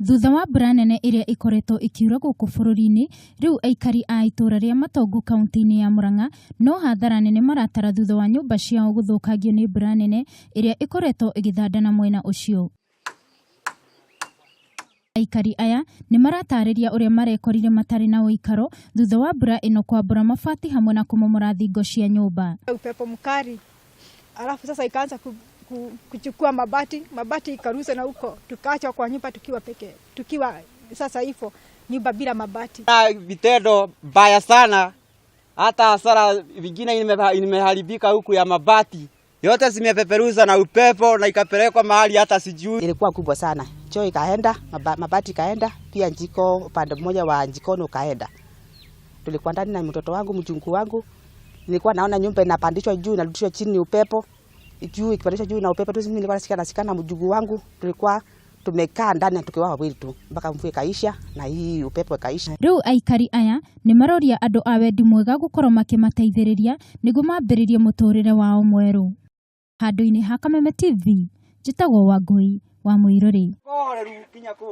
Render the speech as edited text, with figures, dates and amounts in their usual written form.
Thutha wa mbura nene iria ikoretwo ikiura guku bururi-ini, riu aikari a itura ria Matongu kaunti-ini ya Murang'a no hathara nene maratara thutha wa nyumba ciao guthukangio ni mbura nene iria ikoretwo igithandana mwena ucio. Aikari aya ni maratariria uria marekorire matari na uikaro thutha wa mbura ino kwambura mabati hamwe na kumomora thingo cia nyumba. Upepo mkali, alafu sasa ikaanza kuchukua mabati ikaruza na huko, tukaacha kwa nyumba tukiwa sasa hivyo nyumba bila mabati. Vitendo mbaya sana, hata hasara vingine imeharibika huku ya mabati yote zimepeperuza na upepo na ikapelekwa mahali hata sijui. Ilikuwa kubwa sana, choo ikaenda, mabati ikaenda, pia jiko upande mmoja wa jikoni ukaenda. Tulikuwa ndani na mtoto wangu, mjukuu wangu, nilikuwa naona nyumba inapandishwa juu inarudishwa chini, upepo juu ikipandishwa juu na upepo tu. Mimi nilikuwa nasikia na mjukuu wangu, tulikuwa tumekaa ndani tukiwa wawili tu mpaka mvua ikaisha na hii upepo ikaisha. Riu aikari aya ni maroria andu a wendi mwega gukorwo makimateithiriria niguo mambiririe muturire wao mweru. Handu-ini ha Kameme TV, njitagwo Wangui wa Muiruri.